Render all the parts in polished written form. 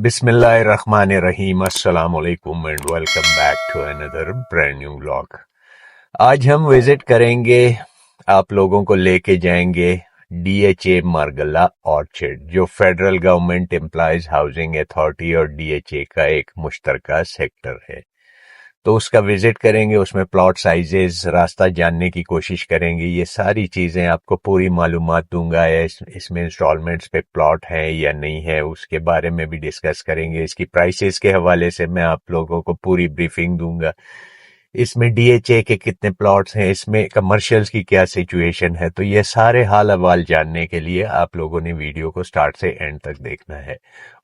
بسم اللہ الرحمن الرحیم، السلام علیکم and welcome back to another brand new vlog. آج ہم وزٹ کریں گے، آپ لوگوں کو لے کے جائیں گے D H A Margalla orchard, جو federal government employees housing authority اور ڈی ایچ اے کا ایک مشترکہ سیکٹر ہے۔ تو اس کا وزٹ کریں گے، اس میں پلاٹ سائزز، راستہ جاننے کی کوشش کریں گے، یہ ساری چیزیں آپ کو پوری معلومات دوں گا۔ اس میں انسٹالمنٹس پہ پلاٹ ہیں یا نہیں ہے، اس کے بارے میں بھی ڈسکس کریں گے۔ اس کی پرائسز کے حوالے سے میں آپ لوگوں کو پوری بریفنگ دوں گا۔ اس میں ڈی ایچ اے کے کتنے پلاٹس ہیں، اس میں کمرشلز کی کیا سچویشن ہے، تو یہ سارے حال احوال جاننے کے لیے آپ لوگوں نے ویڈیو کو سٹارٹ سے اینڈ تک دیکھنا ہے۔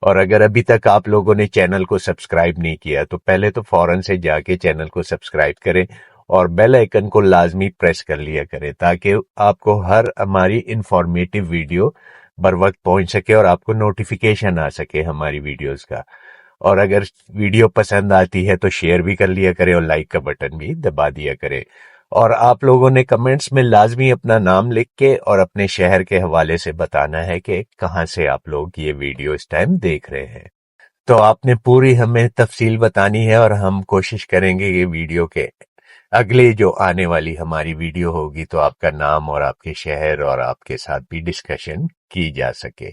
اور اگر ابھی تک آپ لوگوں نے چینل کو سبسکرائب نہیں کیا تو پہلے تو فوراً سے جا کے چینل کو سبسکرائب کریں اور بیل آئیکن کو لازمی پریس کر لیا کریں، تاکہ آپ کو ہر ہماری انفارمیٹیو ویڈیو بر وقت پہنچ سکے اور آپ کو نوٹیفیکیشن آ سکے ہماری ویڈیوز کا۔ اور اگر ویڈیو پسند آتی ہے تو شیئر بھی کر لیا کریں اور لائک کا بٹن بھی دبا دیا کریں۔ اور آپ لوگوں نے کمنٹس میں لازمی اپنا نام لکھ کے اور اپنے شہر کے حوالے سے بتانا ہے کہ کہاں سے آپ لوگ یہ ویڈیو اس ٹائم دیکھ رہے ہیں۔ تو آپ نے پوری ہمیں تفصیل بتانی ہے اور ہم کوشش کریں گے یہ ویڈیو کے اگلے جو آنے والی ہماری ویڈیو ہوگی تو آپ کا نام اور آپ کے شہر اور آپ کے ساتھ بھی ڈسکشن کی جا سکے۔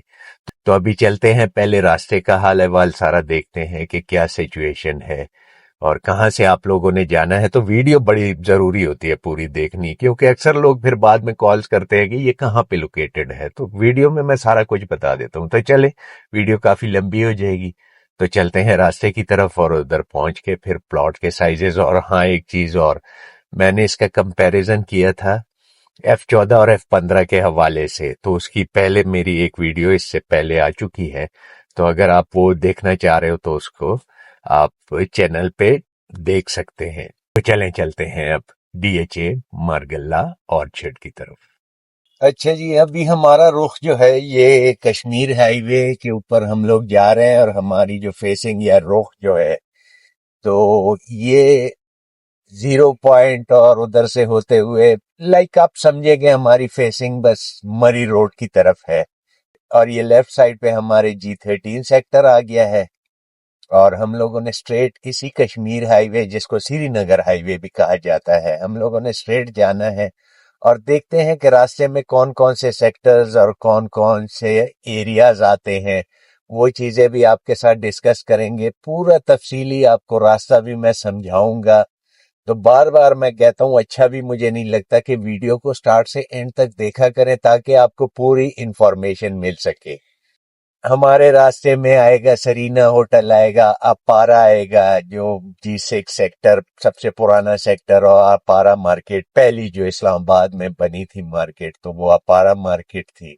تو ابھی چلتے ہیں، پہلے راستے کا حال احوال سارا دیکھتے ہیں کہ کیا سچویشن ہے اور کہاں سے آپ لوگوں نے جانا ہے۔ تو ویڈیو بڑی ضروری ہوتی ہے پوری دیکھنی، کیونکہ اکثر لوگ پھر بعد میں کالز کرتے ہیں کہ یہ کہاں پہ لوکیٹڈ ہے، تو ویڈیو میں سارا کچھ بتا دیتا ہوں۔ تو چلے، ویڈیو کافی لمبی ہو جائے گی، تو چلتے ہیں راستے کی طرف اور ادھر پہنچ کے پھر پلاٹ کے سائزز۔ اور ہاں، ایک چیز اور، میں نے اس کا کمپیریزن کیا تھا F14 اور F15 کے حوالے سے، تو اس کی پہلے میری ایک ویڈیو اس سے پہلے آ چکی ہے، تو اگر آپ وہ دیکھنا چاہ رہے ہو تو اس کو آپ چینل پہ دیکھ سکتے ہیں۔ تو چلتے ہیں اب D H A Margalla orchard کی طرف۔ اچھا جی، ابھی ہمارا رخ جو ہے یہ کشمیر ہائی وے کے اوپر ہم لوگ جا رہے ہیں، اور ہماری جو فیسنگ یا رخ جو ہے تو یہ 0 پوائنٹ اور ادھر سے ہوتے ہوئے آپ سمجھے گے ہماری فیسنگ بس مری روڈ کی طرف ہے، اور یہ لیفٹ سائڈ پہ ہمارے G13 سیکٹر آ گیا ہے، اور ہم لوگوں نے اسٹریٹ اسی کشمیر ہائی وے، جس کو سری نگر ہائی وے بھی کہا جاتا ہے، ہم لوگوں نے اسٹریٹ جانا ہے، اور دیکھتے ہیں کہ راستے میں کون کون سے سیکٹرز اور کون کون سے ایریاز آتے ہیں۔ وہ چیزیں بھی آپ کے ساتھ ڈسکس کریں گے، پورا تفصیلی آپ کو راستہ بھی میں سمجھاؤں گا۔ تو بار بار میں کہتا ہوں، اچھا بھی مجھے نہیں لگتا کہ ویڈیو کو سٹارٹ سے اینڈ تک دیکھا کریں، تاکہ آپ کو پوری انفارمیشن مل سکے۔ ہمارے راستے میں آئے گا سرینا ہوٹل، آئے گا اپارا، آئے گا جو G6 سیکٹر سب سے پرانا سیکٹر، اور اپارا مارکیٹ پہلی جو اسلام آباد میں بنی تھی مارکیٹ، تو وہ اپارا مارکیٹ تھی،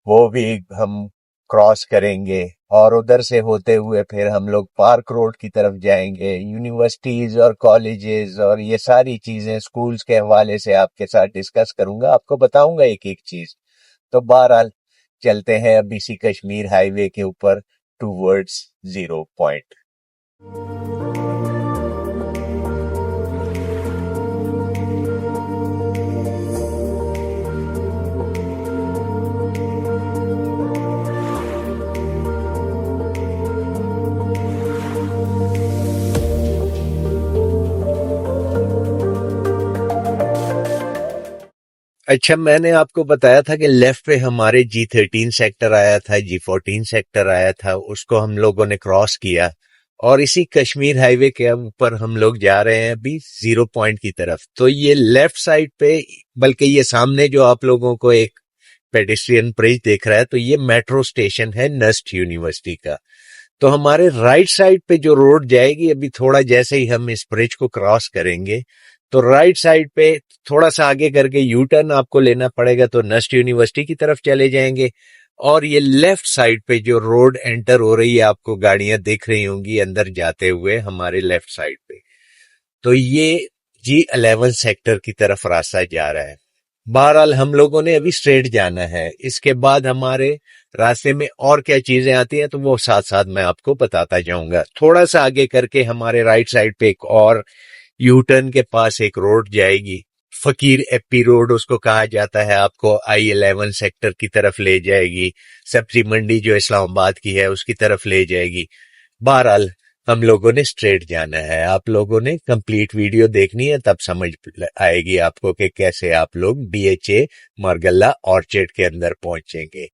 وہ بھی ہم کراس کریں گے۔ اور ادھر سے ہوتے ہوئے پھر ہم لوگ پارک روڈ کی طرف جائیں گے، یونیورسٹیز اور کالجز اور یہ ساری چیزیں سکولز کے حوالے سے آپ کے ساتھ ڈسکس کروں گا، آپ کو بتاؤں گا ایک ایک چیز۔ تو بہرحال چلتے ہیں اب اسی کشمیر ہائی وے کے اوپر ٹوورڈز 0 پوائنٹ۔ اچھا، میں نے آپ کو بتایا تھا کہ لیفٹ پہ ہمارے G13 سیکٹر آیا تھا، G14 سیکٹر آیا تھا، اس کو ہم لوگوں نے کراس کیا، اور اسی کشمیر ہائی وے کے اوپر ہم لوگ جا رہے ہیں ابھی 0 پوائنٹ کی طرف۔ تو یہ لیفٹ سائڈ پہ، بلکہ یہ سامنے جو آپ لوگوں کو ایک پیڈسٹرین برج دیکھ رہا ہے، تو یہ میٹرو سٹیشن ہے نسٹ یونیورسٹی کا۔ تو ہمارے رائٹ سائڈ پہ جو روڈ جائے گی، ابھی تھوڑا جیسے ہی ہم اس برج کو کراس کریں گے تو رائٹ سائڈ پہ تھوڑا سا آگے کر کے یو ٹرن آپ کو لینا پڑے گا، تو نسٹ یونیورسٹی کی طرف چلے جائیں گے۔ اور یہ لیفٹ سائڈ پہ جو روڈ انٹر ہو رہی ہے، آپ کو گاڑیاں دیکھ رہی ہوں گی اندر جاتے ہوئے ہمارے لیفٹ سائڈ پہ، تو یہ G11 سیکٹر کی طرف راستہ جا رہا ہے۔ بہرحال ہم لوگوں نے ابھی اسٹریٹ جانا ہے، اس کے بعد ہمارے راستے میں اور کیا چیزیں آتی ہیں تو وہ ساتھ ساتھ میں آپ کو بتاتا جاؤں گا۔ تھوڑا سا آگے کر کے ہمارے رائٹ سائڈ پہ ایک اور یو ٹرن کے پاس ایک روڈ جائے گی، फकीर एप्पी रोड उसको कहा जाता है, आपको I-11 सेक्टर की तरफ ले जाएगी। सब्जी मंडी जो इस्लामाबाद की है उसकी तरफ ले जाएगी। बहरहाल हम लोगों ने स्ट्रेट जाना है। आप लोगों ने कंप्लीट वीडियो देखनी है, तब समझ आएगी आपको कि कैसे आप लोग DHA मारगल्ला ऑर्चिड के अंदर पहुंचेंगे।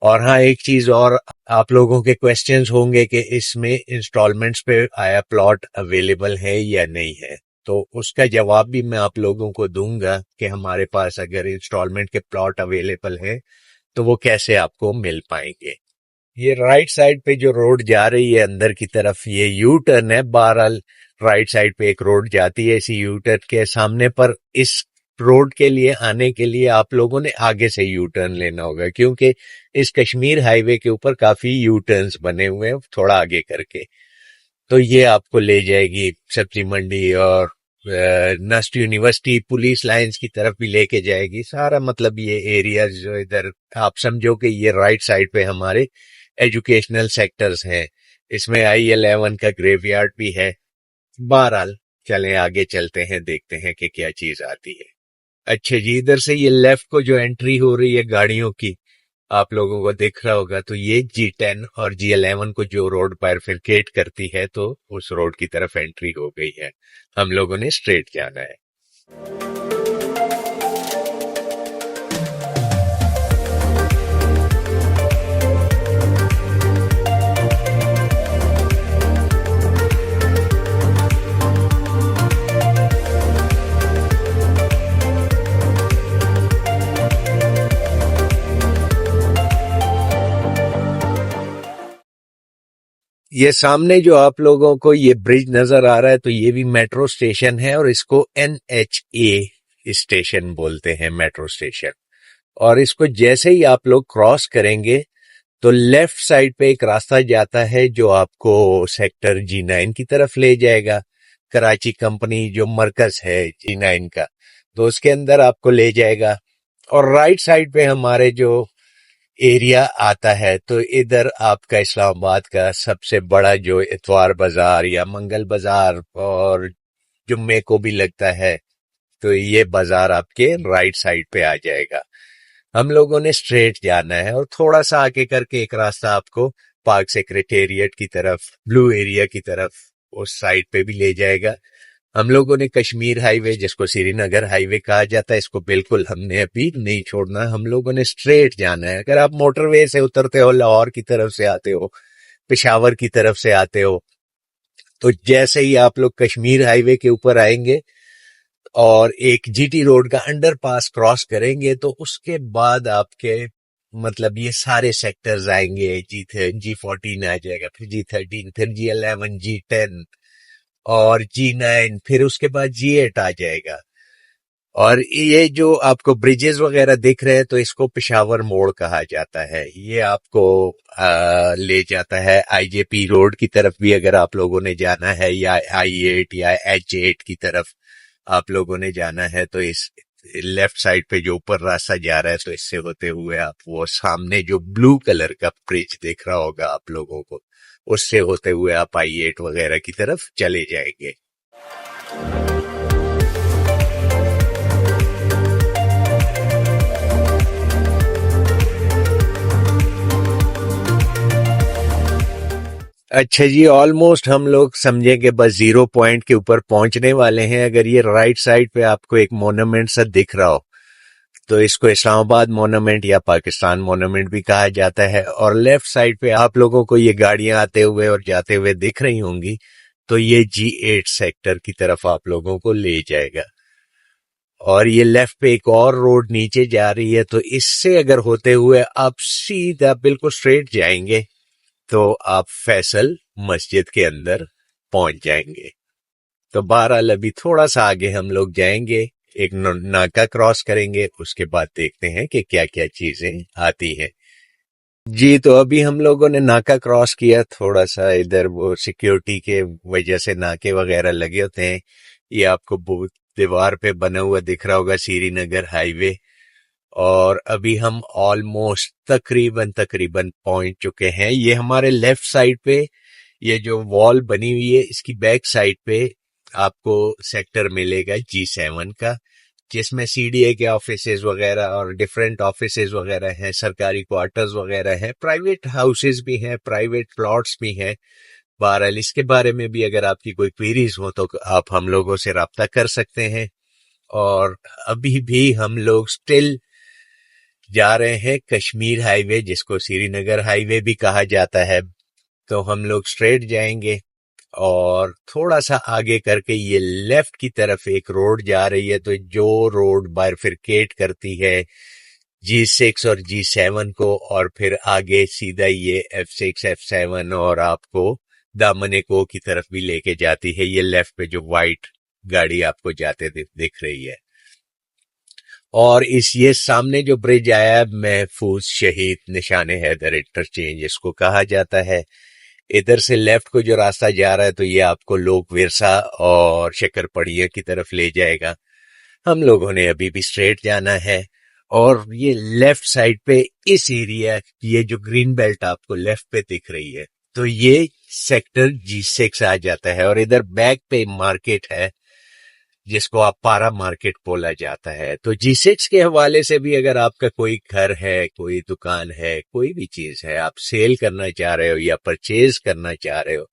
और हाँ, एक चीज और, आप लोगों के क्वेश्चंस होंगे कि इसमें इंस्टॉलमेंट्स पे आया प्लॉट अवेलेबल है या नहीं है, तो उसका जवाब भी मैं आप लोगों को दूंगा कि हमारे पास अगर इंस्टॉलमेंट के प्लॉट अवेलेबल है तो वो कैसे आपको मिल पाएंगे। ये राइट साइड पे जो रोड जा रही है अंदर की तरफ, ये यू टर्न है। बहरहाल राइट साइड पे एक रोड जाती है इसी यू टर्न के सामने, पर इस रोड के लिए आने के लिए आप लोगों ने आगे से यू टर्न लेना होगा, क्योंकि इस कश्मीर हाईवे के ऊपर काफी यू टर्न्स बने हुए हैं थोड़ा आगे करके। तो ये आपको ले जाएगी सब्जी मंडी और नस्ट यूनिवर्सिटी, पुलिस लाइंस की तरफ भी लेके जाएगी। सारा मतलब ये एरिया जो इधर आप समझो कि ये राइट साइड पे हमारे एजुकेशनल सेक्टर्स हैं। इसमें I-11 का ग्रेवयार्ड भी है। बहरहाल चलें आगे चलते हैं, देखते हैं कि क्या चीज आती है। अच्छा जी, इधर से ये लेफ्ट को जो एंट्री हो रही है गाड़ियों की, आप लोगों को दिख रहा होगा, तो ये G10 और G11 को जो रोड बाइफरकेट करती है, तो उस रोड की तरफ एंट्री हो गई है। हम लोगों ने स्ट्रेट जाना है। ये सामने जो आप लोगों को ये ब्रिज नजर आ रहा है, तो ये भी मेट्रो स्टेशन है और इसको NHA स्टेशन बोलते हैं, मेट्रो स्टेशन। और इसको जैसे ही आप लोग क्रॉस करेंगे तो लेफ्ट साइड पे एक रास्ता जाता है जो आपको सेक्टर G9 की तरफ ले जाएगा। कराची कंपनी जो मरकज है G9 का, तो उसके अंदर आपको ले जाएगा। और राइट साइड पे हमारे जो एरिया आता है, तो इधर आपका इस्लामाबाद का सबसे बड़ा जो इतवार बाजार या मंगल बाजार और जुम्मे को भी लगता है, तो ये बाजार आपके राइट साइड पे आ जाएगा। हम लोगों ने स्ट्रेट जाना है और थोड़ा सा आगे करके एक रास्ता आपको पार्क सेक्रेटेरिएट की तरफ, ब्लू एरिया की तरफ, उस साइड पे भी ले जाएगा। हम लोगों ने कश्मीर हाईवे, जिसको श्रीनगर हाईवे कहा जाता है, इसको बिल्कुल हमने अभी नहीं छोड़ना। हम लोगों ने स्ट्रेट जाना है। अगर आप मोटरवे से उतरते हो, लाहौर की तरफ से आते हो, पेशावर की तरफ से आते हो, तो जैसे ही आप लोग कश्मीर हाईवे के ऊपर आएंगे और एक GT रोड का अंडरपास क्रॉस करेंगे, तो उसके बाद आपके मतलब ये सारे सेक्टर्स आएंगे। G14 आ जाएगा, फिर G13, फिर G11, G10 और G9, फिर उसके बाद G8 आ जाएगा। और ये जो आपको ब्रिजेस वगैरह दिख रहे हैं, तो इसको पेशावर मोड़ कहा जाता है। ये आपको ले जाता है IJP रोड की तरफ भी अगर आप लोगों ने जाना है, या I8 या H8 की तरफ आप लोगों ने जाना है, तो इस लेफ्ट साइड पे जो ऊपर रास्ता जा रहा है, तो इससे होते हुए आप वो सामने जो ब्लू कलर का ब्रिज दिख रहा होगा आप लोगों को, उससे होते हुए आप I8 वगैरह की तरफ चले जाएंगे। अच्छा जी, ऑलमोस्ट हम लोग समझे कि बस 0 पॉइंट के ऊपर पहुंचने वाले हैं। अगर ये राइट साइड पे आपको एक मोन्यूमेंट सा दिख रहा हो, तो इसको इस्लामाबाद मोन्यूमेंट या पाकिस्तान मोन्यूमेंट भी कहा जाता है। और लेफ्ट साइड पे आप लोगों को ये गाड़ियां आते हुए और जाते हुए दिख रही होंगी, तो ये G8 सेक्टर की तरफ आप लोगों को ले जाएगा। और ये लेफ्ट पे एक और रोड नीचे जा रही है, तो इससे अगर होते हुए आप सीधा बिल्कुल स्ट्रेट जाएंगे, तो आप फैसल मस्जिद के अंदर पहुंच जाएंगे। तो बहरहाल अभी थोड़ा सा आगे हम लोग जाएंगे, एक नाका क्रॉस करेंगे, उसके बाद देखते हैं कि क्या क्या चीजें आती हैं। जी, तो अभी हम लोगों ने नाका क्रॉस किया। थोड़ा सा इधर वो सिक्योरिटी के वजह से नाके वगैरह लगे होते हैं। ये आपको दीवार पे बना हुआ दिख रहा होगा श्रीनगर हाईवे। और अभी हम ऑलमोस्ट तकरीबन पहुंच चुके हैं। ये हमारे लेफ्ट साइड पे ये जो वॉल बनी हुई है, इसकी बैक साइड पे आपको सेक्टर मिलेगा G7 का, जिसमें सीडीए के ऑफिसेज वगैरह और डिफरेंट ऑफिसेज वगैरह हैं, सरकारी क्वार्टर्स वगैरह हैं, प्राइवेट हाउसेज भी हैं, प्राइवेट प्लॉट्स भी हैं। बहरहाल इसके बारे में भी अगर आपकी कोई क्वेरीज हो तो आप हम लोगों से राब्ता कर सकते हैं। और अभी भी हम लोग स्टिल जा रहे हैं कश्मीर हाईवे, जिसको श्रीनगर हाईवे भी कहा जाता है। तो हम लोग स्ट्रेट जाएंगे और थोड़ा सा आगे करके ये लेफ्ट की तरफ एक रोड जा रही है। तो जो रोड बाइफरकेट करती है G6 और G7 को, और फिर आगे सीधा ये F6 F7 और आपको दामनेको की तरफ भी लेके जाती है। ये लेफ्ट पे जो वाइट गाड़ी आपको जाते दिख रही है। और इस ये सामने जो ब्रिज आया है, महफूज शहीद निशान हैदर इंटरचेंज इसको कहा जाता है। इधर से लेफ्ट को जो रास्ता जा रहा है तो ये आपको लोक विरसा और शक्करपड़िया की तरफ ले जाएगा। हम लोगों ने अभी भी स्ट्रेट जाना है। और ये लेफ्ट साइड पे इस एरिया, ये जो ग्रीन बेल्ट आपको लेफ्ट पे दिख रही है, तो ये सेक्टर G6 आ जाता है। और इधर बैक पे मार्केट है जिसको आप पारा मार्केट बोला जाता है। तो G6 के हवाले से भी अगर आपका कोई घर है, कोई दुकान है, कोई भी चीज है आप सेल करना चाह रहे हो या परचेज करना चाह रहे हो,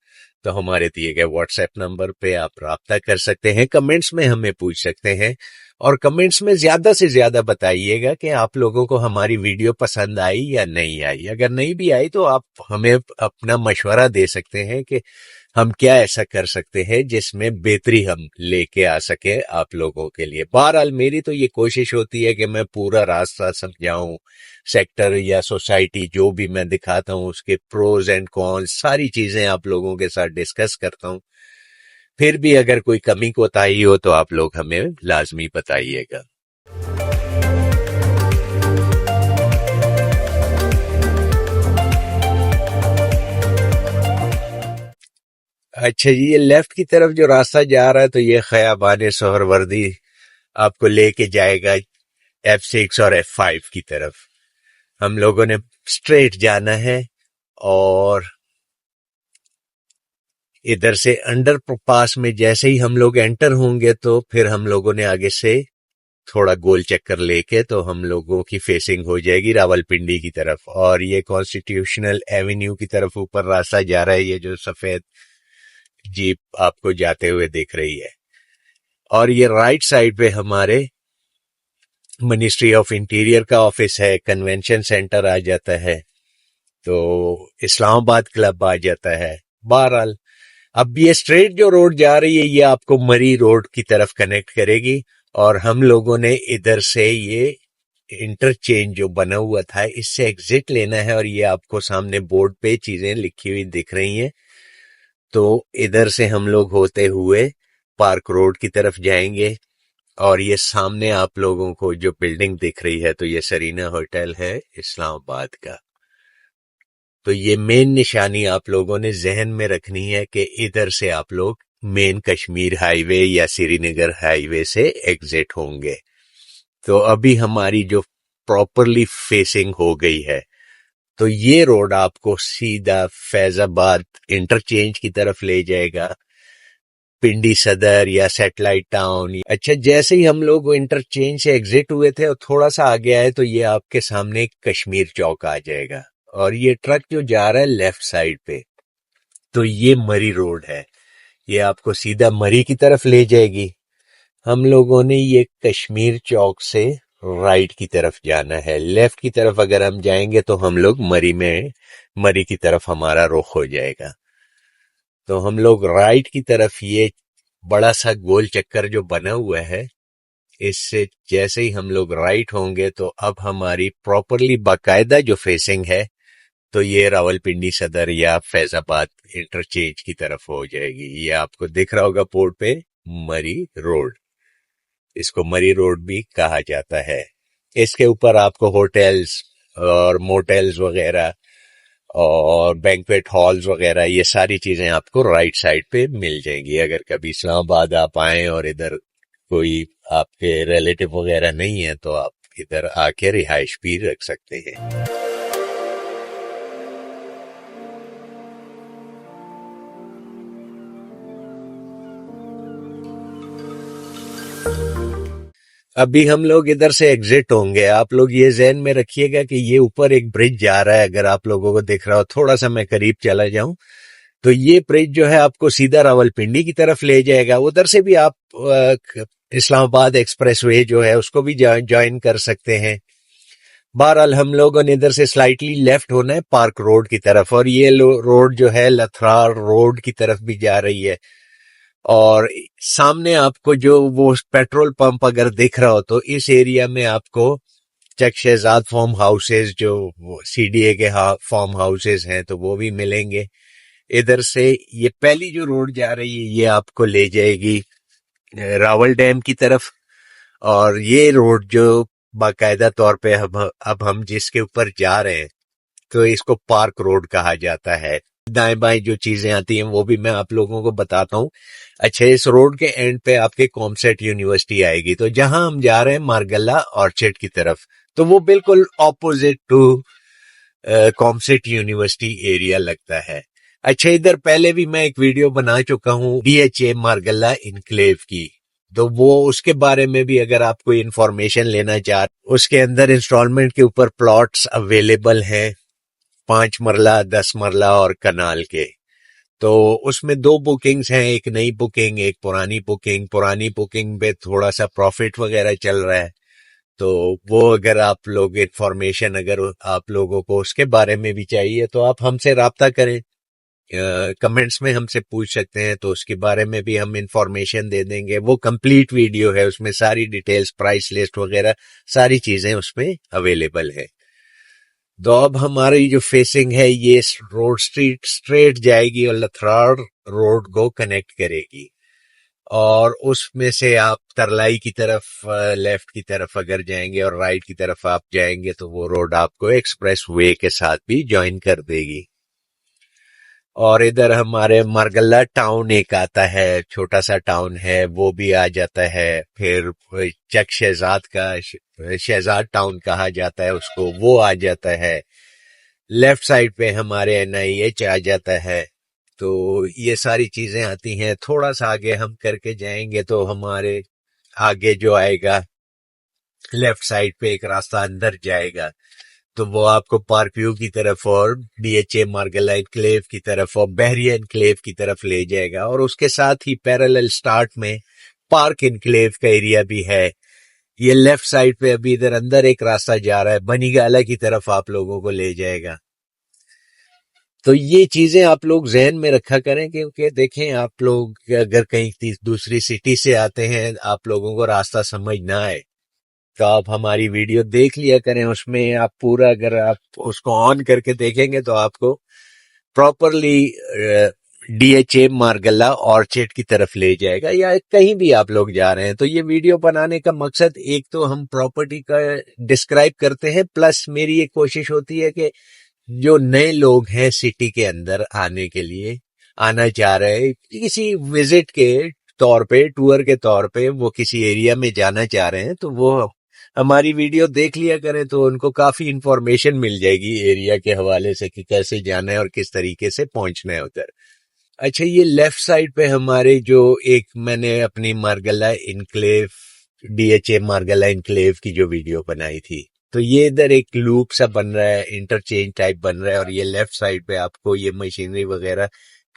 तो हमारे दिए गए व्हाट्सएप नंबर पे आप राब्ता कर सकते हैं। कमेंट्स में हमें पूछ सकते हैं और कमेंट्स में ज्यादा से ज्यादा बताइएगा कि आप लोगों को हमारी वीडियो पसंद आई या नहीं आई। अगर नहीं भी आई तो आप हमें अपना मशवरा दे सकते हैं कि हम क्या ऐसा कर सकते हैं जिसमें बेहतरी हम लेके आ सके आप लोगों के लिए। बहरहाल मेरी तो ये कोशिश होती है कि मैं पूरा रास्ता समझाऊं, सेक्टर या सोसाइटी जो भी मैं दिखाता हूं उसके प्रोज एंड कॉन्स सारी चीजें आप लोगों के साथ डिस्कस करता हूं। फिर भी अगर कोई कमी कोताही हो तो आप लोग हमें लाजमी बताइएगा। अच्छा जी, ये लेफ्ट की तरफ जो रास्ता जा रहा है तो ये खयाबान सोहरवर्दी आपको लेके जाएगा F6 और F5 की तरफ। हम लोगों ने स्ट्रेट जाना है और इधर से अंडर पास में जैसे ही हम लोग एंटर होंगे तो फिर हम लोगों ने आगे से थोड़ा गोल चक्कर लेके तो हम लोगों की फेसिंग हो जाएगी रावलपिंडी की तरफ। और ये कॉन्स्टिट्यूशनल एवेन्यू की तरफ ऊपर रास्ता जा रहा है, ये जो सफेद जीप आपको जाते हुए दिख रही है। और ये राइट साइड पे हमारे मिनिस्ट्री ऑफ इंटीरियर का ऑफिस है, कन्वेंशन सेंटर आ जाता है, तो इस्लामाबाद क्लब आ जाता है। बहरहाल अब ये स्ट्रेट जो रोड जा रही है ये आपको मरी रोड की तरफ कनेक्ट करेगी। और हम लोगों ने इधर से ये इंटरचेंज जो बना हुआ था इससे एग्जिट लेना है। और ये आपको सामने बोर्ड पे चीजें लिखी हुई दिख रही हैं। तो इधर से हम लोग होते हुए पार्क रोड की तरफ जाएंगे। और ये सामने आप लोगों को जो बिल्डिंग दिख रही है तो ये सरीना होटल है इस्लामाबाद का। तो ये मेन निशानी आप लोगों ने जहन में रखनी है कि इधर से आप लोग मेन कश्मीर हाईवे या श्रीनगर हाईवे से एग्जिट होंगे। तो अभी हमारी जो प्रॉपरली फेसिंग हो गई है तो ये रोड आपको सीधा फैजाबाद इंटरचेंज की तरफ ले जाएगा, पिंडी सदर या सैटेलाइट टाउन। अच्छा, जैसे ही हम लोग इंटरचेंज से एग्जिट हुए थे और थोड़ा सा आगे आए तो ये आपके सामने कश्मीर चौक आ जाएगा। और ये ट्रक जो जा रहा है लेफ्ट साइड पे तो ये मरी रोड है, ये आपको सीधा मरी की तरफ ले जाएगी। हम लोगों ने ये कश्मीर चौक से राइट की तरफ जाना है। लेफ्ट की तरफ अगर हम जाएंगे तो हम लोग मरी की तरफ हमारा रुख हो जाएगा। तो हम लोग राइट की तरफ ये बड़ा सा गोल चक्कर जो बना हुआ है इससे जैसे ही हम लोग राइट होंगे तो अब हमारी प्रॉपरली बाकायदा जो फेसिंग है तो ये रावलपिंडी सदर या फैजाबाद इंटरचेंज की तरफ हो जाएगी। ये आपको दिख रहा होगा बोर्ड पे मरी रोड, इसको मरी रोड भी कहा जाता है। इसके ऊपर आपको होटल्स और मोटेल्स वगैरह और बैंक्वेट हॉल्स वगैरह ये सारी चीजें आपको राइट साइड पे मिल जाएंगी। अगर कभी इस्लामाबाद आप आए और इधर कोई आपके रिलेटिव वगैरह नहीं है तो आप इधर आके रिहाइश भी रख सकते हैं। अभी हम लोग इधर से एग्जिट होंगे। आप लोग ये ज़हन में रखिएगा कि ये ऊपर एक ब्रिज जा रहा है, अगर आप लोगों को दिख रहा हो, थोड़ा सा मैं करीब चला जाऊं तो ये ब्रिज जो है आपको सीधा रावलपिंडी की तरफ ले जाएगा। उधर से भी आप इस्लामाबाद एक्सप्रेसवे जो है उसको भी ज्वाइन कर सकते हैं। बहरहाल हम लोगों ने इधर से स्लाइटली लेफ्ट होना है पार्क रोड की तरफ, और ये रोड जो है लथरार रोड की तरफ भी जा रही है। और सामने आपको जो वो पेट्रोल पंप अगर दिख रहा हो तो इस एरिया में आपको चक शहजाद फार्म हाउसेज, जो सीडीए के फार्म हाउसेज हैं, तो वो भी मिलेंगे। इधर से ये पहली जो रोड जा रही है ये आपको ले जाएगी रावल डैम की तरफ, और ये रोड जो बाकायदा तौर पे अब हम जिसके ऊपर जा रहे हैं तो इसको पार्क रोड कहा जाता है। दाएं बाएं जो चीजें आती हैं वो भी मैं आप लोगों को बताता हूँ। अच्छा, इस रोड के एंड पे आपके कॉमसेट यूनिवर्सिटी आएगी, तो जहां हम जा रहे हैं मारगल्ला ऑर्चिड की तरफ, तो वो बिल्कुल opposite to COMSATS university area लगता है। अच्छा, इधर पहले भी मैं एक वीडियो बना चुका हूँ डीएचए मारगल्ला इनक्लेव की, तो वो उसके बारे में भी अगर आप कोई इंफॉर्मेशन लेना चाह, उसके अंदर इंस्टॉलमेंट के ऊपर प्लॉट्स अवेलेबल हैं, 5 मरला, 10 मरला और कनाल के। तो उसमें 2 बुकिंग्स हैं, एक नई बुकिंग, एक पुरानी बुकिंग। पुरानी बुकिंग पे थोड़ा सा प्रॉफिट वगैरह चल रहा है, तो वो अगर आप लोग इंफॉर्मेशन, अगर आप लोगों को उसके बारे में भी चाहिए तो आप हमसे राब्ता करें, कमेंट्स में हमसे पूछ सकते हैं, तो उसके बारे में भी हम इंफॉर्मेशन दे देंगे। वो कंप्लीट वीडियो है, उसमें सारी डिटेल्स, प्राइस लिस्ट वगैरह सारी चीजें उसमें अवेलेबल है। तो अब हमारी जो फेसिंग है ये रोड स्ट्रेट जाएगी और लथराड़ रोड को कनेक्ट करेगी, और उसमें से आप तरलाई की तरफ, लेफ्ट की तरफ अगर जाएंगे और राइट की तरफ आप जाएंगे तो वो रोड आपको एक्सप्रेस वे के साथ भी ज्वाइन कर देगी। और इधर हमारे मारगल्ला टाउन एक आता है, छोटा सा टाउन है, वो भी आ जाता है। फिर चक शहजाद का शहजाद टाउन कहा जाता है उसको, वो आ जाता है। लेफ्ट साइड पे हमारे एनआईएच आ जाता है। तो ये सारी चीजें आती हैं। थोड़ा सा आगे हम करके जाएंगे तो हमारे आगे जो आएगा लेफ्ट साइड पे एक रास्ता अंदर जाएगा, तो वो आपको पार्क व्यू की तरफ और डीएचए मारगल्ला एनक्लेव की तरफ और बहरिया एनक्लेव की तरफ ले जाएगा। और उसके साथ ही पैरेलल स्टार्ट में पार्क एनक्लेव का एरिया भी है। ये लेफ्ट साइड पे अभी इधर अंदर एक रास्ता जा रहा है, बनीगाला की तरफ आप लोगों को ले जाएगा। तो ये चीजें आप लोग जहन में रखा करें, क्योंकि देखें, आप लोग अगर कहीं दूसरी सिटी से आते हैं, आप लोगों को रास्ता समझ ना आए, तो आप हमारी वीडियो देख लिया करें। उसमें आप पूरा, अगर आप उसको ऑन करके देखेंगे तो आपको प्रॉपरली डीएचए मारगल्ला ऑर्चिड की तरफ ले जाएगा, या कहीं भी आप लोग जा रहे हैं। तो ये वीडियो बनाने का मकसद, एक तो हम प्रॉपर्टी का डिस्क्राइब करते हैं, प्लस मेरी एक कोशिश होती है कि जो नए लोग हैं सिटी के अंदर आने के लिए, आना चाह रहे हैं किसी विजिट के तौर पे, टूर के तौर पे, वो किसी एरिया में जाना चाह रहे हैं, तो वो हमारी वीडियो देख लिया करें, तो उनको काफी इंफॉर्मेशन मिल जाएगी एरिया के हवाले से कि कैसे जाना है और किस तरीके से पहुंचना है उधर। अच्छा, ये लेफ्ट साइड पे हमारे जो एक मैंने अपनी Margalla enclave, DHA Margalla enclave की जो वीडियो बनाई थी, तो ये इधर एक लूप सा बन रहा है, इंटरचेंज टाइप बन रहा है, और ये लेफ्ट साइड पे आपको ये मशीनरी वगैरह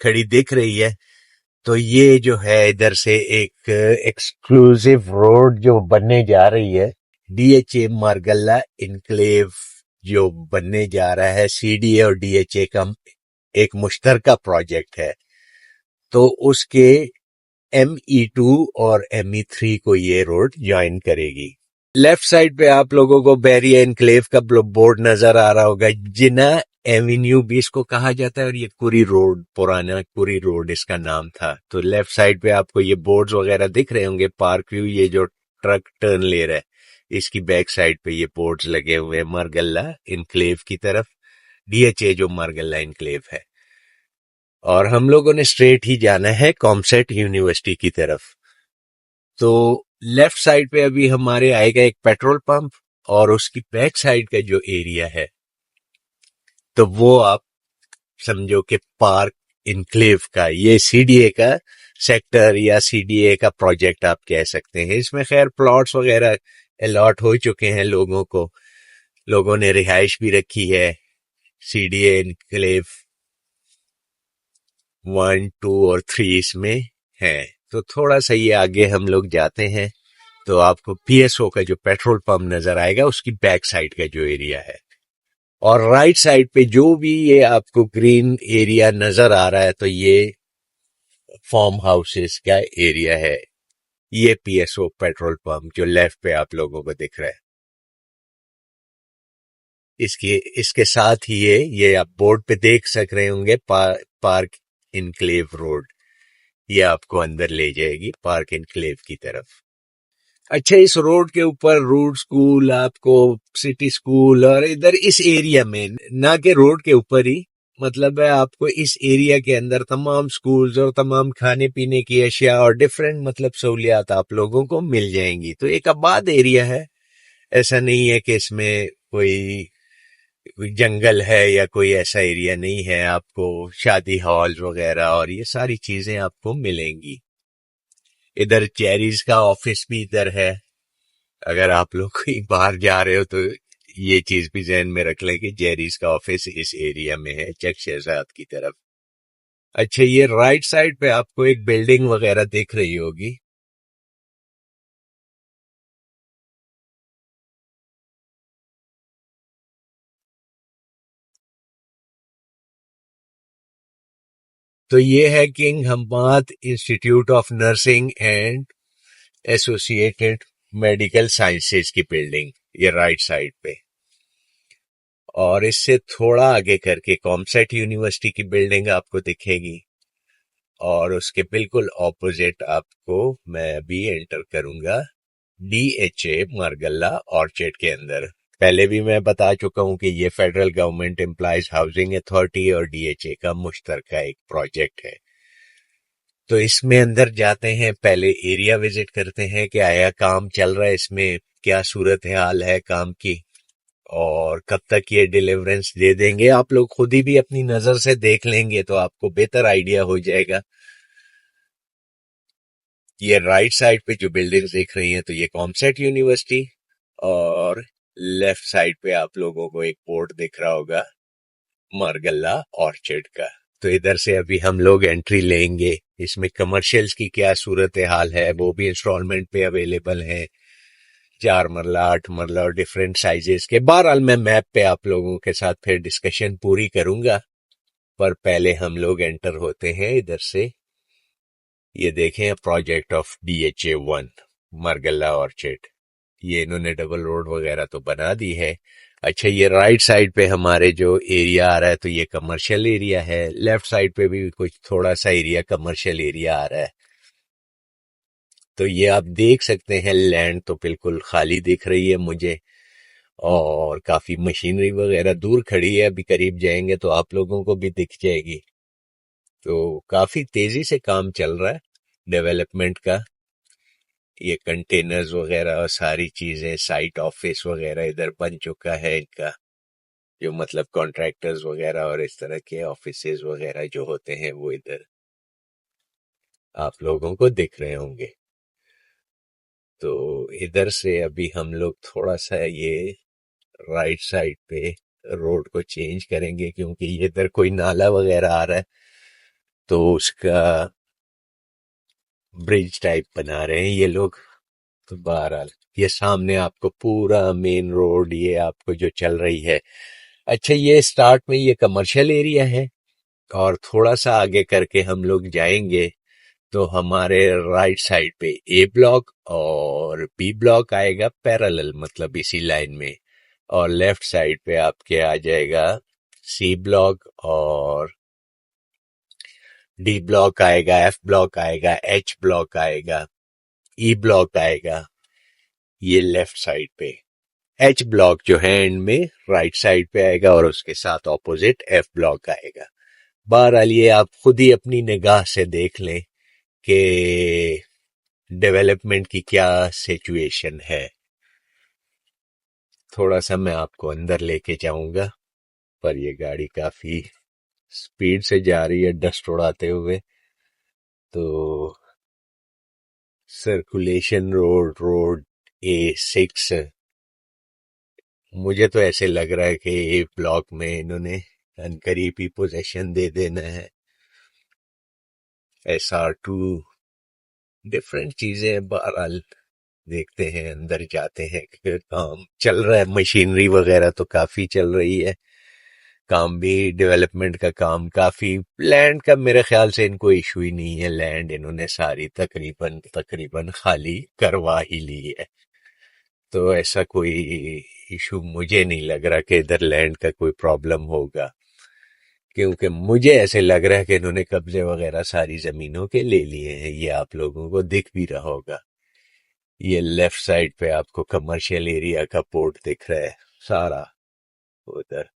खड़ी दिख रही है। तो ये जो है इधर से एक एक्सक्लूसिव रोड जो बनने जा रही है, डीएचए मारगल्ला इनक्लेव जो बनने जा रहा है, सीडीए और डीएचए का एक मुश्तरका प्रोजेक्ट है। तो उसके ME2 और ME3 को ये रोड ज्वाइन करेगी। लेफ्ट साइड पे आप लोगों को बहरिया एनक्लेव का बोर्ड नजर आ रहा होगा, जिना एवेन्यू भी इसको कहा जाता है, और ये कुरी रोड, पुराना कुरी रोड इसका नाम था। तो लेफ्ट साइड पे आपको ये बोर्ड्स वगैरह दिख रहे होंगे। पार्क व्यू, ये जो ट्रक टर्न ले रहा है, इसकी बैक साइड पे ये बोर्ड्स लगे हुए हैं मारगल्ला इनक्लेव की तरफ, डीएचए जो मारगल्ला इनक्लेव है। और हम लोगों ने स्ट्रेट ही जाना है कॉमसेट यूनिवर्सिटी की तरफ। तो लेफ्ट साइड पे अभी हमारे आएगा एक पेट्रोल पंप, और उसकी बैक साइड का जो एरिया है, तो वो आप समझो कि पार्क इनक्लेव का, ये सीडीए का سیکٹر یا CDA کا پروجیکٹ آپ کہہ سکتے ہیں. اس میں خیر پلاٹس وغیرہ الاٹ ہو چکے ہیں لوگوں کو, لوگوں نے رہائش بھی رکھی ہے. CDA انکلیو 1 2 اور 3 اس میں ہے. تو تھوڑا سا یہ آگے ہم لوگ جاتے ہیں تو آپ کو PSO کا جو پیٹرول پمپ نظر آئے گا اس کی بیک سائڈ کا جو ایریا ہے, اور رائٹ سائڈ پہ جو بھی یہ آپ کو گرین ایریا نظر آ رہا ہے تو یہ فارم ہاؤسز کا ایریا ہے. یہ PSO پیٹرول پمپ جو لیفٹ پہ آپ لوگوں کو دکھ رہا ہے, اس کے ساتھ ہی یہ آپ بورڈ پہ دیکھ سک رہے ہوں گے پارک انکلیو روڈ, یہ آپ کو اندر لے جائے گی پارک انکلیو کی طرف. اچھا, اس روڈ کے اوپر روڈ سکول, آپ کو سٹی سکول, اور ادھر اس ایریا میں نہ کہ روڈ کے اوپر ہی, مطلب ہے آپ کو اس ایریا کے اندر تمام سکولز اور تمام کھانے پینے کی اشیاء اور ڈیفرنٹ مطلب سہولیات آپ لوگوں کو مل جائیں گی. تو ایک آباد ایریا ہے, ایسا نہیں ہے کہ اس میں کوئی جنگل ہے یا کوئی ایسا ایریا نہیں ہے. آپ کو شادی ہال وغیرہ اور یہ ساری چیزیں آپ کو ملیں گی. ادھر چیریز کا آفس بھی ادھر ہے. اگر آپ لوگ کہیں باہر جا رہے ہو تو یہ چیز بھی ذہن میں رکھ لیں کہ جیریز کا آفس اس ایریا میں ہے, چک شہزاد کی طرف. اچھا, یہ رائٹ سائڈ پہ آپ کو ایک بلڈنگ وغیرہ دیکھ رہی ہوگی, تو یہ ہے king Hammad institute of nursing and associated medical sciences کی بلڈنگ, یہ رائٹ سائڈ پہ. اور اس سے تھوڑا آگے کر کے کامسیٹ یونیورسٹی کی بلڈنگ آپ کو دکھے گی, اور اس کے بالکل اپوزٹ آپ کو میں ابھی انٹر کروں گا DHA مارگلہ آرچڈ کے اندر. پہلے بھی میں بتا چکا ہوں کہ یہ federal government employees housing authority اور DHA کا مشترکہ ایک پروجیکٹ ہے. تو اس میں اندر جاتے ہیں, پہلے ایریا وزٹ کرتے ہیں کہ آیا کام چل رہا ہے اس میں, کیا صورت حال ہے کام کی, اور کب تک یہ ڈیلیورنس دے دیں گے. آپ لوگ خود ہی بھی اپنی نظر سے دیکھ لیں گے تو آپ کو بہتر آئیڈیا ہو جائے گا. یہ رائٹ سائڈ پہ جو بلڈنگز دیکھ رہی ہیں تو یہ کامسیٹ یونیورسٹی, اور لیفٹ سائڈ پہ آپ لوگوں کو ایک بورڈ دکھ رہا ہوگا مارگلہ آرچڈ کا. تو ادھر سے ابھی ہم لوگ انٹری لیں گے. اس میں کمرشلز کی کیا صورت حال ہے, وہ بھی انسٹالمنٹ پہ اویلیبل ہیں, 4 مرلہ 8 مرلہ اور ڈیفرنٹ سائزز کے. بہرحال میں میپ پہ آپ لوگوں کے ساتھ پھر ڈسکشن پوری کروں گا, پر پہلے ہم لوگ انٹر ہوتے ہیں ادھر سے. یہ دیکھیں project of DHA1 Margalla orchard, یہ انہوں نے ڈبل روڈ وغیرہ تو بنا دی ہے. اچھا, یہ رائٹ سائڈ پہ ہمارے جو ایریا آ رہا ہے تو یہ کمرشل ایریا ہے, لیفٹ سائڈ پہ بھی کچھ تھوڑا سا ایریا کمرشل ایریا آ رہا ہے. تو یہ آپ دیکھ سکتے ہیں لینڈ تو بالکل خالی دکھ رہی ہے مجھے, اور کافی مشینری وغیرہ دور کھڑی ہے, ابھی قریب جائیں گے تو آپ لوگوں کو بھی دکھ جائے گی. تو کافی تیزی سے کام چل رہا ہے ڈیولپمنٹ کا. یہ کنٹینرز وغیرہ اور ساری چیزیں, سائٹ آفس وغیرہ ادھر بن چکا ہے ان کا, جو مطلب کانٹریکٹرز وغیرہ اور اس طرح کے آفیسز وغیرہ جو ہوتے ہیں وہ ادھر آپ لوگوں کو دکھ رہے ہوں گے. تو ادھر سے ابھی ہم لوگ تھوڑا سا یہ رائٹ سائڈ پہ روڈ کو چینج کریں گے, کیونکہ یہ ادھر کوئی نالا وغیرہ آ رہا ہے تو اس کا برج ٹائپ بنا رہے ہیں یہ لوگ. تو بہرحال یہ سامنے آپ کو پورا مین روڈ یہ آپ کو جو چل رہی ہے. اچھا, یہ سٹارٹ میں یہ کمرشل ایریا ہے, اور تھوڑا سا آگے کر کے ہم لوگ جائیں گے تو ہمارے رائٹ سائڈ پہ A بلاک اور B بلاک آئے گا پیرالل, مطلب اسی لائن میں, اور لیفٹ سائڈ پہ آپ کے آ جائے گا C بلاک, اور D بلاک آئے گا, F بلاک آئے گا, H بلاک آئے گا, E بلاک آئے گا. یہ لیفٹ سائڈ پہ H بلاک جو ہے اینڈ میں رائٹ سائڈ پہ آئے گا, اور اس کے ساتھ اپوزٹ F بلاک آئے گا. بہرحال یہ آپ خود ہی اپنی نگاہ سے دیکھ لیں کہ ڈیولپمنٹ کی کیا سچویشن ہے. تھوڑا سا میں آپ کو اندر لے کے جاؤں گا, پر یہ گاڑی کافی سپیڈ سے جا رہی ہے ڈسٹ اڑاتے ہوئے, تو سرکولیشن روڈ A6، مجھے تو ایسے لگ رہا ہے کہ اے بلاک میں انہوں نے انقریب ہی پوزیشن دے دینا ہے. SR2 ڈفرینٹ چیزیں، بہرحال دیکھتے ہیں، اندر جاتے ہیں کہ کام چل رہا ہے. مشینری وغیرہ تو کافی چل رہی ہے، کام بھی، ڈیولپمنٹ کا کام کافی. لینڈ کا میرے خیال سے ان کو ایشو ہی نہیں ہے، لینڈ انہوں نے ساری تقریباً خالی کروا ہی لی ہے. تو ایسا کوئی ایشو مجھے نہیں لگ رہا کہ ادھر لینڈ کا کوئی پرابلم ہوگا، کیونکہ مجھے ایسے لگ رہا ہے کہ انہوں نے قبضے وغیرہ ساری زمینوں کے لے لیے ہیں. یہ آپ لوگوں کو دکھ بھی رہا ہوگا، یہ لیفٹ سائڈ پہ آپ کو کمرشل ایریا کا پورٹ دکھ رہا ہے سارا. ادھر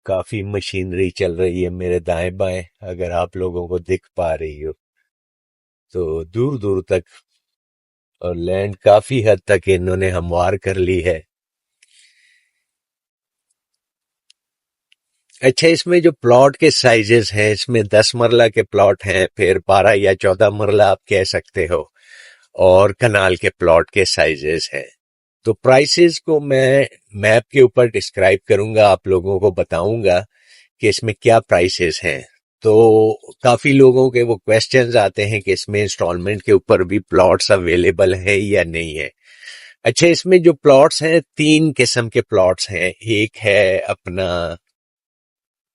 کافی مشینری چل رہی ہے میرے دائیں بائیں، اگر آپ لوگوں کو دکھ پا رہی ہو تو دور دور تک. اور لینڈ کافی حد تک انہوں نے ہموار کر لی ہے. اچھا، اس میں جو پلاٹ کے سائزز ہیں، اس میں 10 مرلہ کے پلاٹ ہیں، پھر 12 یا 14 مرلہ آپ کہہ سکتے ہو، اور کنال کے پلاٹ کے سائزز ہیں. تو پرائسز کو میں میپ کے اوپر ڈسکرائب کروں گا، آپ لوگوں کو بتاؤں گا کہ اس میں کیا پرائسز ہیں. تو کافی لوگوں کے وہ کویسچنز آتے ہیں کہ اس میں انسٹالمنٹ کے اوپر بھی پلاٹس اویلیبل ہیں یا نہیں ہے. اچھا، اس میں جو پلاٹس ہیں، 3 قسم کے پلاٹس ہیں. ایک ہے اپنا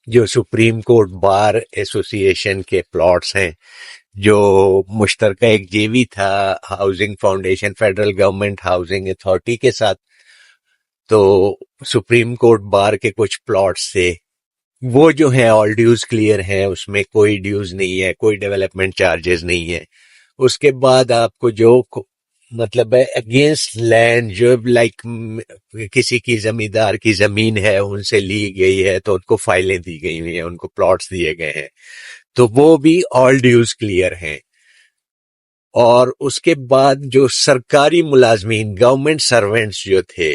جو سپریم کورٹ بار ایسوسی ایشن کے پلاٹس ہیں، جو مشترکہ ایک جیوی تھا housing foundation federal government housing authority کے ساتھ. تو سپریم کورٹ بار کے کچھ پلاٹس تھے، وہ جو ہیں آل ڈیوز کلیئر ہیں، اس میں کوئی ڈیوز نہیں ہے، کوئی ڈیولپمنٹ چارجز نہیں ہے. اس کے بعد آپ کو جو مطلب ہے اگینسٹ لینڈ جو لائک کسی کی زمیندار کی زمین ہے، ان سے لی گئی ہے، تو ان کو فائلیں دی گئی ہوئی ہیں، ان کو پلاٹس دیے گئے ہیں، تو وہ بھی آل ڈیوز کلیئر ہیں. اور اس کے بعد جو سرکاری ملازمین، گورنمنٹ سرونٹس جو تھے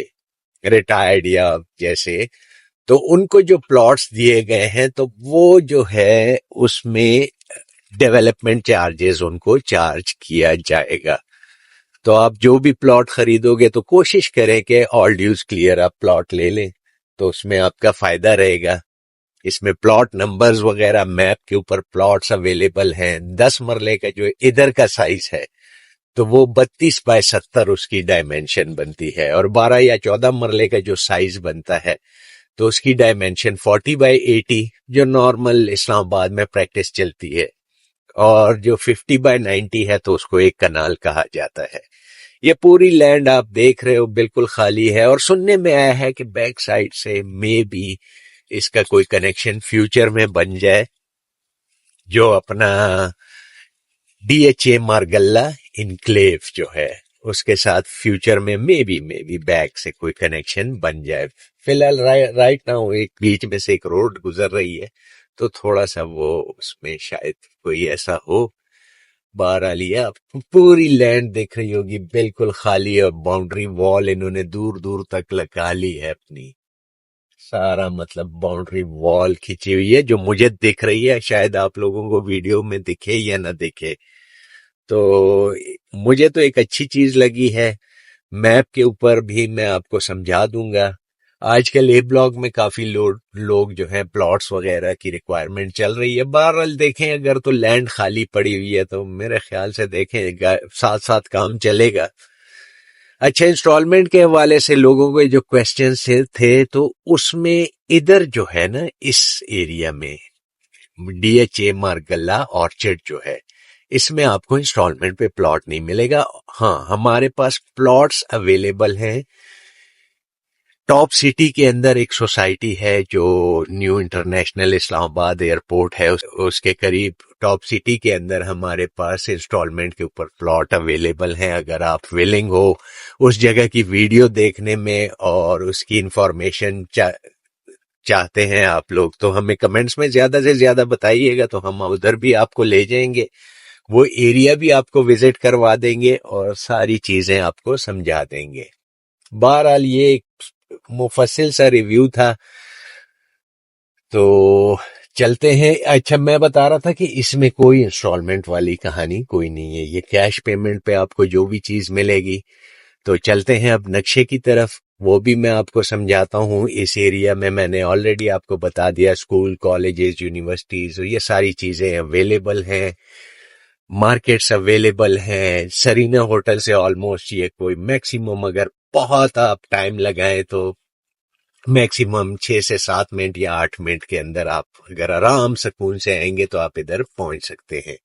ریٹائرڈ یا جیسے، تو ان کو جو پلاٹس دیے گئے ہیں، تو وہ جو ہے اس میں ڈیولپمنٹ چارجز ان کو چارج کیا جائے گا. تو آپ جو بھی پلاٹ خریدو گے تو کوشش کریں کہ آل ڈیوز کلیئر آپ پلاٹ لے لیں، تو اس میں آپ کا فائدہ رہے گا. اس میں پلاٹ نمبرز وغیرہ میپ کے اوپر پلاٹس اویلیبل ہیں. 10 مرلے کا جو ادھر کا سائز ہے تو وہ 32x70 اس کی ڈائمینشن بنتی ہے، اور 12 یا 14 مرلے کا جو سائز بنتا ہے تو اس کی ڈائمینشن 40x80 جو نارمل اسلام آباد میں پریکٹس چلتی ہے، اور جو 50x90 ہے تو اس کو ایک کنال کہا جاتا ہے. یہ پوری لینڈ آپ دیکھ رہے ہو بالکل خالی ہے، اور سننے میں آیا ہے کہ بیک سائڈ سے مے بی اس کا کوئی کنیکشن فیوچر میں بن جائے، جو اپنا DHA مارگلہ انکلیو جو ہے اس کے ساتھ فیوچر میں مے بی بیک سے کوئی کنیکشن بن جائے. فی الحال رائٹ ناؤ ایک بیچ میں سے ایک روڈ گزر رہی ہے، تو تھوڑا سا وہ اس میں شاید کوئی ایسا ہو. بہرحال یہ آپ پوری لینڈ دیکھ رہی ہوگی بالکل خالی، اور باؤنڈری وال انہوں نے دور دور تک لگا لی ہے اپنی، سارا مطلب باؤنڈری وال کھینچی ہوئی ہے جو مجھے دکھ رہی ہے. شاید آپ لوگوں کو ویڈیو میں دکھے یا نہ دکھے، تو مجھے تو ایک اچھی چیز لگی ہے. میپ کے اوپر بھی میں آپ کو سمجھا دوں گا. آج کل اے بلاک میں کافی لوگ جو ہیں پلاٹس وغیرہ کی ریکوائرمنٹ چل رہی ہے. بہرحال دیکھیں، اگر تو لینڈ خالی پڑی ہوئی ہے تو میرے خیال سے دیکھیں ساتھ ساتھ کام چلے گا. اچھا، انسٹالمنٹ کے حوالے سے لوگوں کے جو کویسچنز تھے، تو اس میں ادھر جو ہے نا اس ایریا میں DHA مارگلہ آرچرڈ جو ہے، اس میں آپ کو انسٹالمنٹ پہ پلاٹ نہیں ملے گا. ہاں، ہمارے پاس پلاٹس اویلیبل ہیں. ٹاپ سٹی کے اندر ایک سوسائٹی ہے جو نیو انٹرنیشنل اسلام آباد ایئرپورٹ ہے، اس کے قریب ٹاپ سٹی کے اندر ہمارے پاس انسٹالمنٹ کے اوپر پلاٹ اویلیبل ہیں. اگر آپ ویلنگ ہو اس جگہ کی ویڈیو دیکھنے میں اور اس کی انفارمیشن چاہتے ہیں آپ لوگ، تو ہمیں کمنٹس میں زیادہ سے زیادہ بتائیے گا، تو ہم ادھر بھی آپ کو لے جائیں گے، وہ ایریا بھی آپ کو وزٹ کروا دیں گے اور ساری چیزیں آپ کو سمجھا دیں گے. بہرحال یہ ایک مفصل سا ریویو تھا. تو चलते हैं। अच्छा, मैं बता रहा था कि इसमें कोई इंस्टॉलमेंट वाली कहानी कोई नहीं है, ये कैश पेमेंट पे आपको जो भी चीज मिलेगी। तो चलते हैं अब नक्शे की तरफ, वो भी मैं आपको समझाता हूँ। इस एरिया में मैंने ऑलरेडी आपको बता दिया, स्कूल, कॉलेजेस, यूनिवर्सिटीज, ये सारी चीजें अवेलेबल हैं, मार्केट्स अवेलेबल हैं। सरीना होटल से ऑलमोस्ट ये कोई मैक्सिमम, अगर बहुत आप टाइम लगाएं तो मैक्सिमम 6 से 7 मिनट या 8 मिनट के अंदर आप अगर आराम सुकून से आएंगे तो आप इधर पहुंच सकते हैं।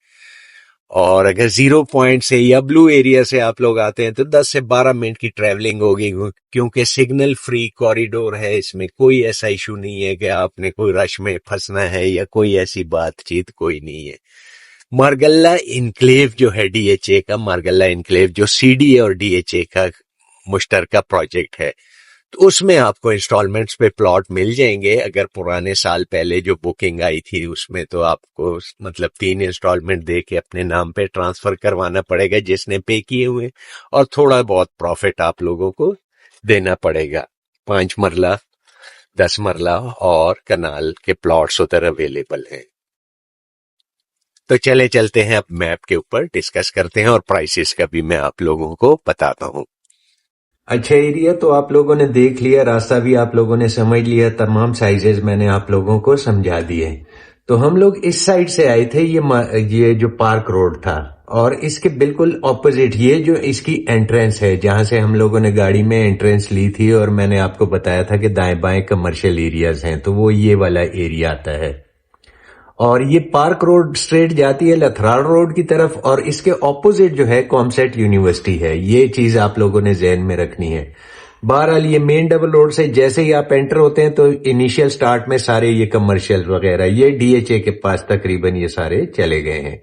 और अगर 0 पॉइंट से या ब्लू एरिया से आप लोग आते हैं तो 10 से 12 मिनट की ट्रैवलिंग होगी, क्योंकि सिग्नल फ्री कॉरिडोर है। इसमें कोई ऐसा इशू नहीं है कि आपने कोई रश में फंसना है या कोई ऐसी बातचीत कोई नहीं है। मारगल्ला इनक्लेव जो है डीएचए का, मारगल्ला इनक्लेव जो सीडीए और डीएचए का मुश्तरका प्रोजेक्ट है, तो उसमें आपको इंस्टॉलमेंट्स पे प्लॉट मिल जाएंगे। अगर पुराने साल पहले जो बुकिंग आई थी उसमें तो आपको मतलब 3 इंस्टॉलमेंट दे के अपने नाम पे ट्रांसफर करवाना पड़ेगा जिसने पे किए हुए, और थोड़ा बहुत प्रॉफिट आप लोगों को देना पड़ेगा। 5 मरला, 10 मरला और कनाल के प्लॉट्स उधर अवेलेबल हैं। तो चलते हैं अब मैप के ऊपर डिस्कस करते हैं और प्राइसेस का भी मैं आप लोगों को बताता हूँ। अच्छा, एरिया तो आप लोगों ने देख लिया, रास्ता भी आप लोगों ने समझ लिया, तमाम साइजेस मैंने आप लोगों को समझा दिए। तो हम लोग इस साइड से आए थे, ये जो पार्क रोड था, और इसके बिल्कुल ऑपोजिट ये जो इसकी एंट्रेंस है, जहां से हम लोगों ने गाड़ी में एंट्रेंस ली थी, और मैंने आपको बताया था कि दाएं बाएं कमर्शियल एरियाज हैं, तो वो ये वाला एरिया आता है। और ये पार्क रोड स्ट्रेट जाती है लथराल रोड की तरफ, और इसके ऑपोजिट जो है कॉमसेट यूनिवर्सिटी है। ये चीज आप लोगों ने ज़हन में रखनी है। बहरहाल ये मेन डबल रोड से जैसे ही आप एंटर होते हैं तो इनिशियल स्टार्ट में सारे ये कमर्शियल वगैरह ये डीएचए के पास तकरीबन ये सारे चले गए हैं।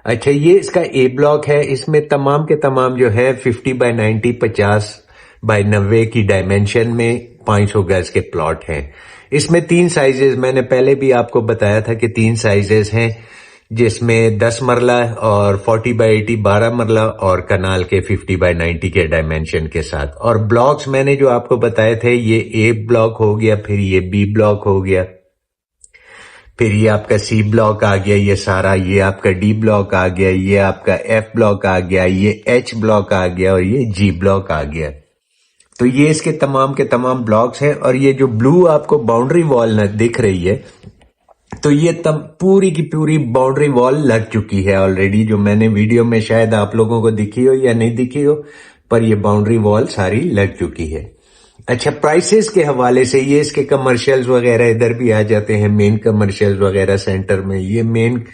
अच्छा, ये इसका ए ब्लॉक है, इसमें तमाम के तमाम जो है 50 बाय 90, 50 बाय 90 की डायमेंशन में 500 गज के प्लॉट हैं। इसमें 3 साइजेस, मैंने पहले भी आपको बताया था कि 3 साइजेस हैं, जिसमें 10 मरला और 40 बाय 80 12 मरला, और कनाल के 50 बाय 90 के डायमेंशन के साथ। और ब्लॉक्स मैंने जो आपको बताए थे, ये ए ब्लॉक हो गया, फिर ये बी ब्लॉक हो गया, फिर ये आपका सी ब्लॉक आ गया, ये सारा, ये आपका डी ब्लॉक आ गया, ये आपका एफ ब्लॉक आ गया, ये एच ब्लॉक आ गया, और ये जी ब्लॉक आ गया। तो ये इसके तमाम के तमाम ब्लॉक्स हैं। और ये जो ब्लू आपको बाउंड्री वॉल दिख रही है, तो ये पूरी की पूरी बाउंड्री वॉल लग चुकी है ऑलरेडी, जो मैंने वीडियो में शायद आप लोगों को दिखी हो या नहीं दिखी हो, पर ये बाउंड्री वॉल सारी लग चुकी है। अच्छा, प्राइसेस के हवाले से ये इसके कमर्शियल्स वगैरह इधर भी आ जाते हैं, मेन कमर्शियल्स वगैरह सेंटर में। ये मेन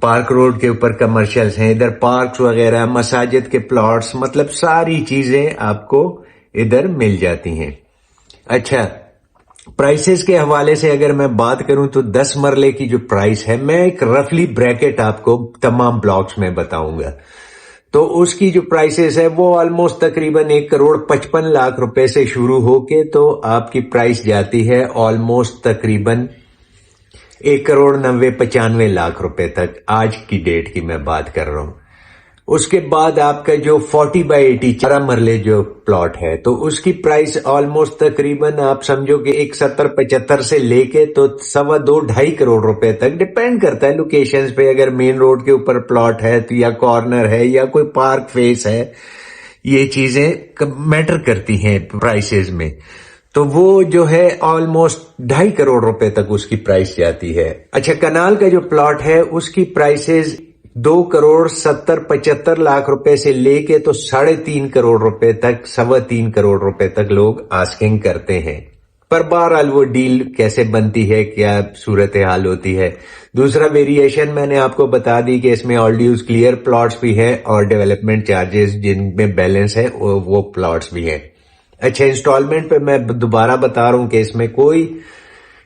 पार्क रोड के ऊपर कमर्शियल्स हैं, इधर पार्क्स वगैरह, मसाजिद के प्लॉट्स, मतलब सारी चीजें आपको इधर मिल जाती हैं। अच्छा, प्राइसेस के हवाले से अगर मैं बात करूं तो 10 मरले की जो प्राइस है, मैं एक रफली ब्रैकेट आपको तमाम ब्लॉक्स में बताऊंगा। तो उसकी जो प्राइसेस है वो ऑलमोस्ट तकरीबन 1,55,00,000 रुपए से शुरू होके तो आपकी प्राइस जाती है ऑलमोस्ट तकरीबन 1,90,95,00,000 रुपए तक, आज की डेट की मैं बात कर रहा हूं। उसके बाद आपका जो 40 बाय 80 4 मरले जो प्लॉट है, तो उसकी प्राइस ऑलमोस्ट तकरीबन आप समझो कि 1,70-75 से लेके तो 2.25-2.5 करोड़ रुपए तक, डिपेंड करता है लोकेशंस पे। अगर मेन रोड के ऊपर प्लॉट है तो, या कॉर्नर है, या कोई पार्क फेस है, ये चीजें मैटर करती हैं प्राइसेस में। तो वो जो है ऑलमोस्ट 2.5 करोड़ रुपए तक उसकी प्राइस जाती है। अच्छा, कनाल का जो प्लॉट है उसकी प्राइसेस 2,70-75 रुपए से लेके तो 3.5 करोड़ रुपए तक, 3.25 करोड़ रुपए तक लोग आस्किंग करते हैं। पर बहरहाल वो डील कैसे बनती है, क्या सूरत हाल होती है। दूसरा वेरिएशन मैंने आपको बता दी कि इसमें ऑल ड्यूज क्लियर प्लॉट्स भी है, और डेवलपमेंट चार्जेस जिनमें बैलेंस है वो प्लॉट्स भी है। अच्छा, इंस्टॉलमेंट पे मैं दोबारा बता रहा हूं कि इसमें कोई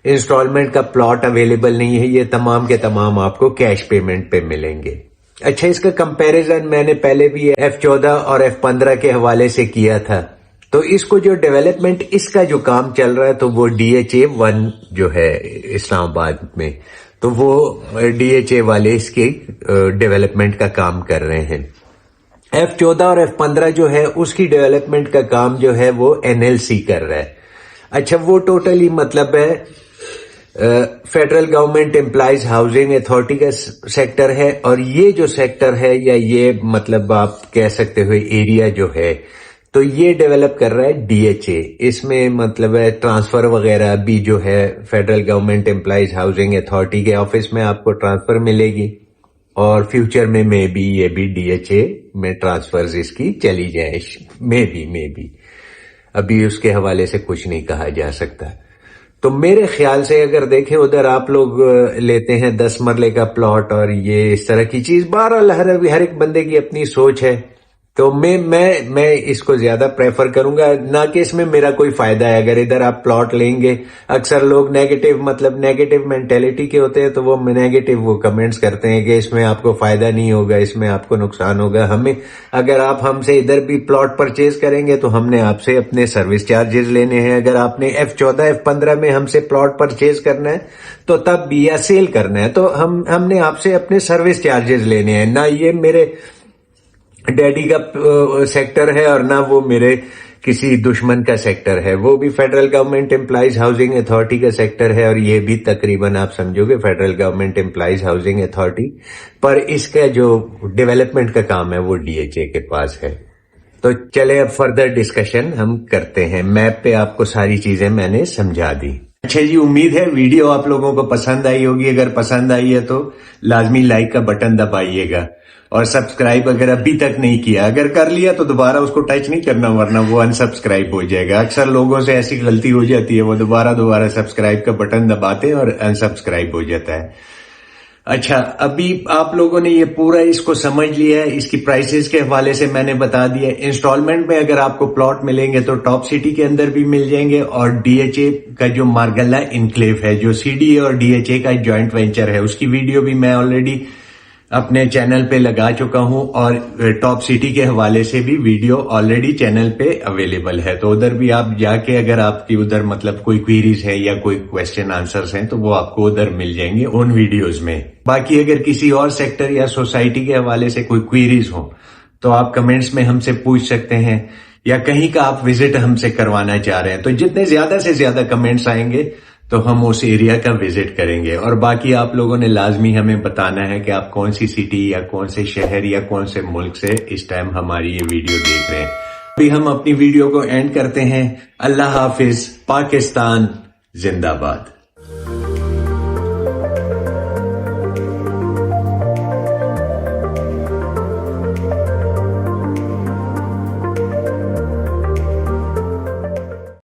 इंस्टॉलमेंट का प्लॉट अवेलेबल नहीं है, ये तमाम के तमाम आपको कैश पेमेंट पे मिलेंगे। अच्छा, इसका कंपैरिजन मैंने पहले भी F14 और F15 के हवाले से किया था। तो इसको जो डेवलपमेंट, इसका जो काम चल रहा है, तो वो DHA 1 जो है इस्लामाबाद में, तो वो DHA वाले इसके डेवलपमेंट का काम कर रहे हैं। F14 और F15 जो है उसकी डेवलपमेंट का काम जो है वो NLC कर रहा है। अच्छा, वो टोटली मतलब है federal government employees housing authority का सेक्टर है, और ये जो सेक्टर है या ये मतलब आप कह सकते हो एरिया जो है, तो ये डेवलप कर रहा है डीएचए। इसमें मतलब है ट्रांसफर वगैरह भी जो है federal government employees housing authority के ऑफिस में आपको ट्रांसफर मिलेगी, और फ्यूचर में भी ये भी डीएचए में ट्रांसफर्स इसकी चली जाए, मे बी अभी उसके हवाले से कुछ नहीं कहा जा सकता। तो मेरे ख्याल से अगर देखें उधर आप लोग लेते हैं 10 मरले का प्लॉट और ये इस तरह की चीज, बहरहाल हर एक बंदे की अपनी सोच है, तो मैं इसको ज्यादा प्रेफर करूंगा, ना कि इसमें मेरा कोई फायदा है। अगर इधर आप प्लॉट लेंगे, अक्सर लोग नेगेटिव मेंटेलिटी के होते हैं, तो वो नेगेटिव वो कमेंट्स करते हैं कि इसमें आपको फायदा नहीं होगा, इसमें आपको नुकसान होगा। हमें अगर आप हमसे इधर भी प्लॉट परचेज करेंगे तो हमने आपसे अपने सर्विस चार्जेस लेने हैं। अगर आपने F14 F15 में हमसे प्लॉट परचेज करना है तो तब भी, या सेल करना है, तो हमने आपसे अपने सर्विस चार्जेस लेने हैं। ना ये मेरे डैडी का सेक्टर है और ना वो मेरे किसी दुश्मन का सेक्टर है, वो भी federal government employees housing authority का सेक्टर है, और ये भी तकरीबन आप समझोगे federal government employees housing authority, पर इसका जो डेवलपमेंट का काम है वो डीएचए के पास है। तो चले अब फर्दर डिस्कशन हम करते हैं। मैप पे आपको सारी चीजें मैंने समझा दी। अच्छा जी, उम्मीद है वीडियो आप लोगों को पसंद आई होगी। अगर पसंद आई है तो लाजमी लाइक का बटन दबाइएगा, और सब्सक्राइब अगर अभी तक नहीं किया, अगर कर लिया तो दोबारा उसको टच नहीं करना, वरना वो अनसब्सक्राइब हो जाएगा। अक्सर लोगों से ऐसी गलती हो जाती है, वो दोबारा सब्सक्राइब का बटन दबाते हैं और अनसब्सक्राइब हो जाता है। अच्छा, अभी आप लोगों ने ये पूरा इसको समझ लिया है। इसकी प्राइसेस के हवाले से मैंने बता दिया। इंस्टॉलमेंट में अगर आपको प्लॉट मिलेंगे तो टॉप सिटी के अंदर भी मिल जाएंगे, और डीएचए का जो मार्गल्ला इनक्लेव है, जो सीडीए और डीएचए का जॉइंट वेंचर है, उसकी वीडियो भी मैं ऑलरेडी अपने चैनल पे लगा चुका हूं, और टॉप सिटी के हवाले से भी वीडियो ऑलरेडी चैनल पे अवेलेबल है। तो उधर भी आप जाके, अगर आपकी उधर मतलब कोई क्वेरीज है या कोई क्वेश्चन आंसर्स हैं, तो वो आपको उधर मिल जाएंगे उन वीडियोस में। बाकी अगर किसी और सेक्टर या सोसाइटी के हवाले से कोई क्वेरीज हो तो आप कमेंट्स में हमसे पूछ सकते हैं, या कहीं का आप विजिट हमसे करवाना चाह रहे हैं, तो जितने ज्यादा से ज्यादा कमेंट्स आएंगे तो हम उस एरिया का विजिट करेंगे। और बाकी आप लोगों ने लाजमी हमें बताना है कि आप कौन सी सिटी या कौन से शहर या कौन से मुल्क से इस टाइम हमारी ये वीडियो देख रहे हैं। अभी हम अपनी वीडियो को एंड करते हैं। अल्लाह हाफिज, पाकिस्तान जिंदाबाद।